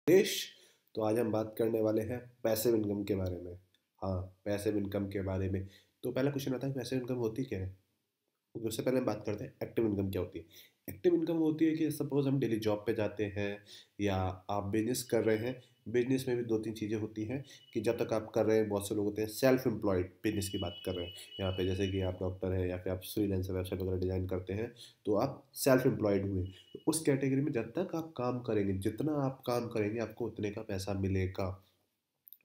देश। तो आज हम बात करने वाले हैं पैसिव इनकम के बारे में। हाँ, पैसिव इनकम के बारे में। तो पहला क्वेश्चन आता है पैसिव इनकम होती क्या है। तो उससे पहले हम बात करते हैं एक्टिव इनकम क्या होती है। एक्टिव इनकम होती है कि सपोज हम डेली जॉब पे जाते हैं या आप बिजनेस कर रहे हैं। बिजनेस में भी दो तीन चीज़ें होती हैं कि जब तक आप कर रहे हैं, बहुत से लोग होते हैं सेल्फ एम्प्लॉयड बिजनेस की बात कर रहे हैं यहाँ पे, जैसे कि आप डॉक्टर हैं या फिर आप फ्रीलांसर वेबसाइट वगैरह डिज़ाइन करते हैं, तो आप सेल्फ एम्प्लॉयड हुए। तो उस कैटेगरी में जब तक आप काम करेंगे, जितना आप काम करेंगे आपको उतने का पैसा मिलेगा।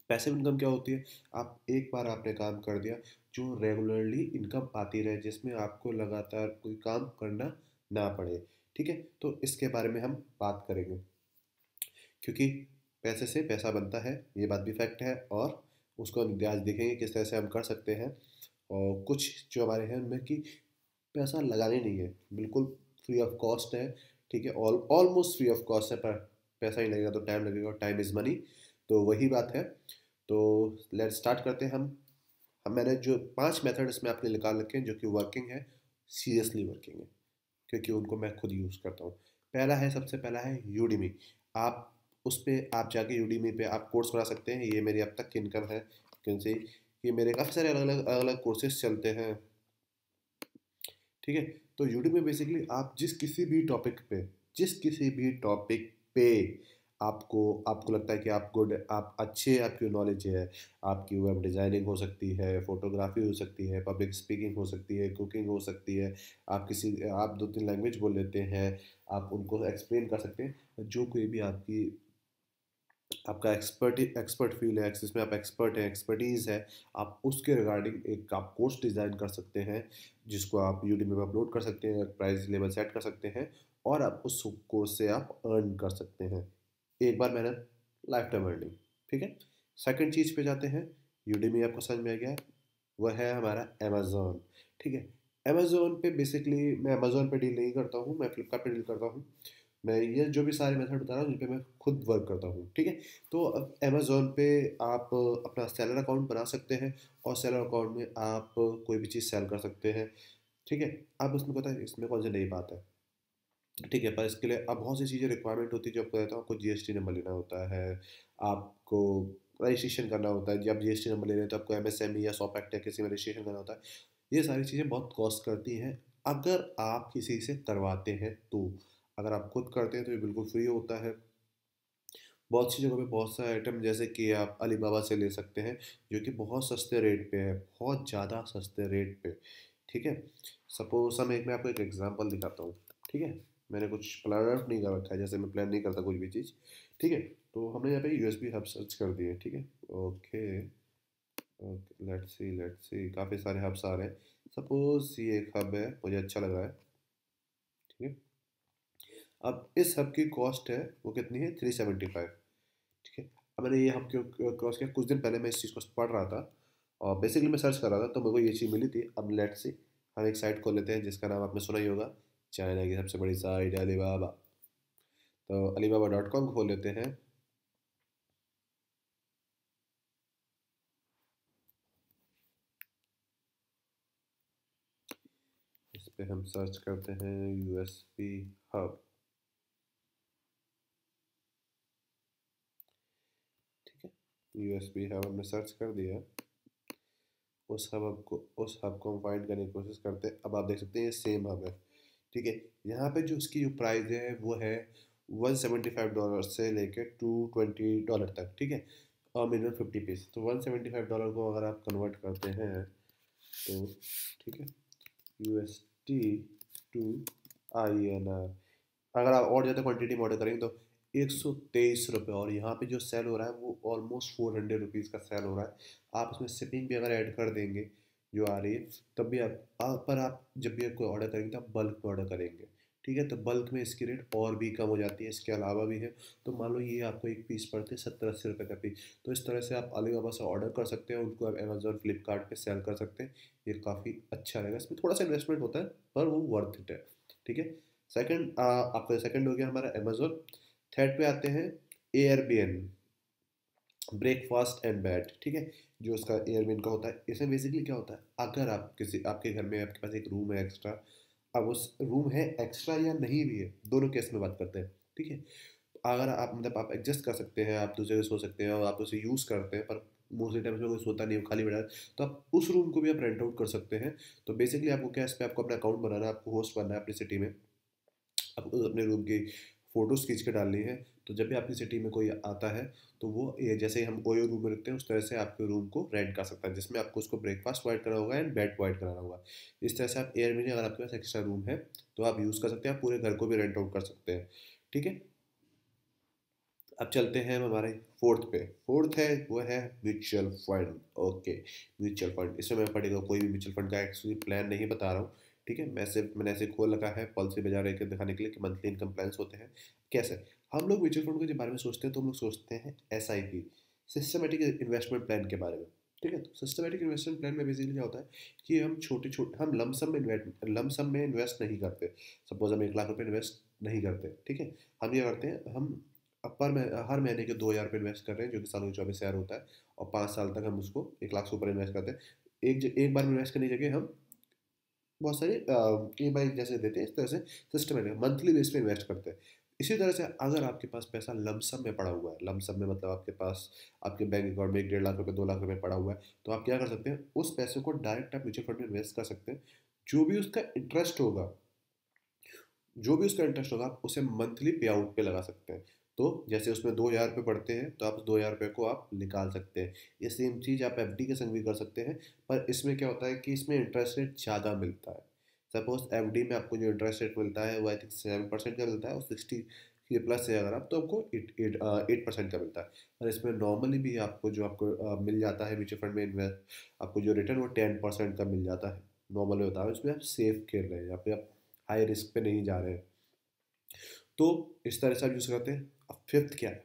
पैसिव इनकम क्या होती है, आप एक बार आपने काम कर दिया, जो रेगुलरली इनकम आती रहे, जिसमें आपको लगातार कोई काम करना ना पड़े। ठीक है, तो इसके बारे में हम बात करेंगे, क्योंकि पैसे से पैसा बनता है, ये बात भी फैक्ट है। और उसको हम आज देखेंगे किस तरह से हम कर सकते हैं। और कुछ जो हमारे हैं उनमें कि पैसा लगाने नहीं है, बिल्कुल फ्री ऑफ कॉस्ट है। ठीक है, ऑलमोस्ट फ्री ऑफ कॉस्ट है, पर पैसा ही लगेगा तो टाइम लगेगा, और टाइम इज़ मनी। तो वही बात है। तो लेट्स स्टार्ट करते हैं हम मैंने जो 5 मेथड इसमें आपने निकाल रखे हैं जो कि वर्किंग है, सीरियसली वर्किंग है, क्योंकि उनको मैं खुद यूज़ करता हूँ। पहला है, सबसे पहला है यूडीमी। आप उस पर आप जाके यूडीमी पे आप कोर्स बना सकते हैं। ये मेरी अब तक की इनकम है, क्योंकि ये मेरे काफ़ी सारे अलग अलग कोर्सेज चलते हैं। ठीक है, तो यूट्यूब में बेसिकली आप जिस किसी भी टॉपिक पे आपको आपको लगता है कि आप गुड, आप अच्छे, आपकी नॉलेज है, आपकी वेब डिज़ाइनिंग हो सकती है, फोटोग्राफी हो सकती है, पब्लिक स्पीकिंग हो सकती है, कुकिंग हो सकती है, आप दो तीन लैंग्वेज बोल लेते हैं, आप उनको एक्सप्लेन कर सकते हैं। जो कोई भी आपका एक्सपर्ट फील्ड है, जिसमें आप एक्सपर्ट हैं, एक्सपर्टीज़ है, आप उसके रिगार्डिंग एक आप कोर्स डिज़ाइन कर सकते हैं, जिसको आप यूट्यूब में अपलोड कर सकते हैं, प्राइस लेवल सेट कर सकते हैं, और आप उस कोर्स से आप अर्न कर सकते हैं। एक बार मेहनत, लाइफ टाइम अर्निंग। ठीक है, सेकंड चीज़ पे जाते हैं। यूडीमी आपको समझ में आ गया है, वह है हमारा अमेज़ॉन। ठीक है, अमेज़ॉन पे बेसिकली मैं अमेज़ॉन पे डील नहीं करता हूँ, मैं फ्लिपकार्ट पे डील करता हूँ। मैं ये जो भी सारे मेथड बता रहा हूँ जिन पे मैं खुद वर्क करता हूँ। ठीक है, तो अब अमेज़ॉन पे आप अपना सेलर अकाउंट बना सकते हैं, और सेलर अकाउंट में आप कोई भी चीज़ सेल कर सकते हैं। ठीक है, अब उसमें पता है इसमें कौन सी नई बात है। ठीक है, पर इसके लिए अब बहुत सी चीज़ें रिक्वायरमेंट होती है, जो आपको कहता हूँ, आपको जीएसटी नंबर लेना होता है, आपको रजिस्ट्रेशन करना होता है। जब जीएसटी नंबर ले रहे हैं तो आपको एमएसएमई या सॉप एक्ट या किसी में रजिस्ट्रेशन करना होता है। ये सारी चीज़ें बहुत कॉस्ट करती हैं। अगर आप किसी से करवाते हैं तो, अगर आप खुद करते हैं तो ये बिल्कुल फ्री होता है। बहुत सी जगहों पे बहुत सारे आइटम, जैसे कि आप अलीबाबा से ले सकते हैं, जो कि बहुत सस्ते रेट पे है, बहुत ज़्यादा सस्ते रेट पे। ठीक है, सपोज मैं आपको एक एग्जांपल दिखाता हूँ। ठीक है, मैंने कुछ प्लान आउट नहीं कर रखा है, जैसे मैं प्लान नहीं करता कुछ भी चीज़। ठीक है, तो हमने यहाँ पे यूएसबी हब सर्च कर दिए। ठीक है, ओके, लेट्स सी काफ़ी सारे हब्स आ रहे हैं। सपोज ये एक हब है, मुझे अच्छा लग रहा है। ठीक है, अब इस हब की कॉस्ट है वो कितनी है, 375। ठीक है, अब मैंने ये हब क्यों क्रॉस किया, कुछ दिन पहले मैं इस चीज़ को पढ़ रहा था, और बेसिकली मैं सर्च कर रहा था, तो मेरे को ये चीज़ मिली थी। अब लेट्स सी हम एक साइट खोल लेते हैं जिसका नाम आपने सुना ही होगा, चाइना की सबसे बड़ी साइट अलीबाबा। तो alibaba.com खोल लेते हैं। इस पे हम सर्च करते हैं यूएसपी हब। ठीक है, यूएसपी हब हमने सर्च कर दिया। उस हब को हम फाइंड करने की कोशिश करते हैं। अब आप देख सकते हैं ये सेम हब है। ठीक है, यहाँ पे जो उसकी जो प्राइस है वो है $175 से लेके $220 तक। ठीक है, और मिनिमम 50 पीस। तो $175 को अगर आप कन्वर्ट करते हैं तो, ठीक है, यूएसटी टू INR, अगर आप और ज़्यादा क्वांटिटी में ऑर्डर करेंगे तो ₹123। और यहाँ पे जो सेल हो रहा है वो ऑलमोस्ट ₹400 का सेल हो रहा है। आप उसमें शिपिंग भी अगर ऐड कर देंगे जो आ रही है, तब भी पर आप जब भी कोई ऑर्डर करेंगे तो आप बल्क में ऑर्डर करेंगे। ठीक है, तो बल्क में इसकी रेट और भी कम हो जाती है, इसके अलावा भी है। तो मान लो ये आपको एक पीस पड़ते हैं 70-80 रुपये का पीस। तो इस तरह से आप अलीबाबा से ऑर्डर कर सकते हैं, उनको आप अमेजोन फ्लिपकार्ट पे सेल कर सकते हैं। ये काफ़ी अच्छा रहेगा, इसमें थोड़ा सा इन्वेस्टमेंट होता है, पर वो वर्थ इट है। ठीक है, सेकंड आपका सेकंड हो गया हमारा अमेजोन। थर्ड पे आते हैं एयरबीएन, ब्रेकफास्ट एंड बेड। ठीक है, जो उसका एयरबीएन का होता है, इसमें बेसिकली क्या होता है, अगर आप किसी आपके घर में आपके पास एक रूम है एक्स्ट्रा, अब उस रूम है एक्स्ट्रा या नहीं भी है, दोनों केस में बात करते हैं। ठीक है, अगर आप मतलब आप एडजस्ट कर सकते हैं, आप दूसरे जगह सो सकते हैं और आप उसे यूज़ करते हैं, पर मोस्टली टाइम उसमें कोई सोता नहीं है, खाली बैठा है, तो आप उस रूम को भी आप रेंट आउट कर सकते हैं। तो बेसिकली आपको क्या है, इस पे आपको अपना अकाउंट बनाना है, आपको होस्ट बनना है अपनी सिटी में, आपको अपने रूम की फ़ोटोज़ खींच के डालनी है। तो जब भी आपकी सिटी में कोई आता है, तो वो ये जैसे ही हम ओयो रूम में रखते हैं, उस तरह से आपके रूम को रेंट कर सकता है, जिसमें आपको उसको ब्रेकफास्ट प्रोवाइड करना होगा एंड बेड प्रोवाइड कराना होगा। इस तरह से आप एयरबीएनबी, अगर आपके पास एक्स्ट्रा रूम है तो आप यूज़ कर सकते हैं, आप पूरे घर को भी रेंट आउट कर सकते हैं। ठीक है, अब चलते हैं हमारे फोर्थ पे। फोर्थ है वो है mutual fund. Okay, mutual fund, इसमें मैं पढ़ेगा कोई भी म्यूचुअल फंड का एक्चुअली प्लान नहीं बता रहा हूँ। ठीक है, मैंने ऐसे खोल रखा है पॉलिसी बाजार एक दिखाने के लिए कि मंथली इनकम प्लान्स होते हैं कैसे। हम लोग म्यूचुअल फंड के बारे में सोचते हैं तो हम लोग सोचते हैं SIP, सिस्टमेटिक इन्वेस्टमेंट प्लान के बारे में। ठीक है, तो सिस्टमेटिक इन्वेस्टमेंट प्लान में बेसिकली क्या होता है कि हम छोटे छोटे, हम लमसम में इन्वेस्ट नहीं करते। सपोज हम 1 लाख रुपए इन्वेस्ट नहीं करते। ठीक है, हम ये करते हैं, हम हर महीने के 2,000 रुपये इन्वेस्ट कर रहे हैं, जो कि सालों में 24,000 होता है, और 5 साल तक हम उसको 1 लाख से ऊपर इन्वेस्ट करते हैं। एक बार में इन्वेस्ट करने की जगह हम बहुत सारे EMI जैसे देते हैं, इस तरह से सिस्टमेटिक मंथली बेस पे इन्वेस्ट करते हैं। इसी तरह से अगर आपके पास पैसा लमसम में पड़ा हुआ है, लमसम में मतलब आपके पास आपके बैंक अकाउंट में 1-1.5 लाख रुपये, 2 लाख रुपये पड़ा हुआ है, तो आप क्या कर सकते हैं, उस पैसे को डायरेक्ट आप म्यूचुअल फंड में इन्वेस्ट कर सकते हैं। जो भी उसका इंटरेस्ट होगा, जो भी उसका इंटरेस्ट होगा, आप उसे मंथली पे आउट पे लगा सकते हैं। तो जैसे उसमें 2,000 रुपये पड़ते हैं, तो आप उस 2,000 रुपये को आप निकाल सकते हैं। ये सेम चीज़ आप FD के संग भी कर सकते हैं, पर इसमें क्या होता है कि इसमें इंटरेस्ट रेट ज़्यादा मिलता है। सपोज FD में आपको जो इंटरेस्ट रेट मिलता है वो आई थिंक 7% का मिलता है, और 60 के प्लस है अगर आप, तो आपको 8% का मिलता है। और इसमें नॉर्मली भी आपको जो आपको मिल जाता है म्यूचुअल फंड में इन्वेस्ट, आपको जो रिटर्न वो 10% का मिल जाता है। नॉर्मल में बता रहा हूँ, इसमें आप सेफ खेल रहे हैं, यहाँ पे आप हाई रिस्क पे नहीं जा रहे हैं। तो इस तरह से आप यूज़ करते हैं। अब फिफ्थ क्या है,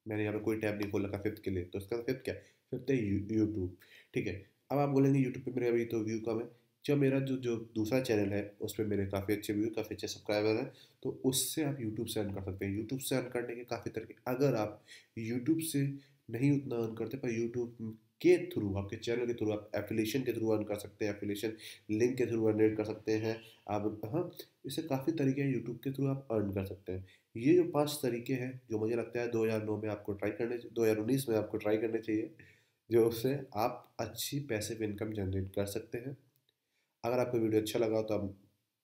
मैंने यहाँ पे कोई टैब नहीं खोल रखा फिफ्थ के लिए, तो इसका फिफ्थ क्या है, फिफ्थ है यूट्यूब। ठीक है, अब आप बोलेंगे यूट्यूब पे मेरे अभी तो व्यू कम है। जब मेरा जो जो दूसरा चैनल है उस पर मेरे काफ़ी अच्छे व्यू, काफ़ी अच्छे सब्सक्राइबर हैं, तो उससे आप यूट्यूब से अर्न कर सकते हैं। यूट्यूब से अर्न करने के काफ़ी तरीके, अगर आप यूट्यूब से नहीं उतना अर्न करते, पर यूट्यूब के थ्रू, आपके चैनल के थ्रू, आप एफिलेशन के थ्रू अर्न कर सकते हैं, एफिलेशन लिंक के थ्रू अर्न कर सकते हैं आप। हाँ, इससे काफ़ी तरीके हैं, यूट्यूब के थ्रू आप अर्न कर सकते हैं। ये जो 5 तरीके हैं, जो मुझे लगता है 2009 में आपको ट्राई करने 2019 में आपको ट्राई करने चाहिए, जो उससे आप अच्छी पैसिव इनकम जनरेट कर सकते हैं। अगर आपको वीडियो अच्छा लगा हो तो आप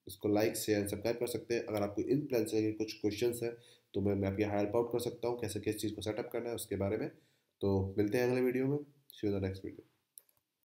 इसको लाइक शेयर सब्सक्राइब कर सकते हैं। अगर आपको इन प्लान से कुछ क्वेश्चंस हैं, तो मैं आपकी हेल्प आउट कर सकता हूँ, कैसे किस चीज़ को सेटअप करना है उसके बारे में। तो मिलते हैं अगले वीडियो में। See you in the next video.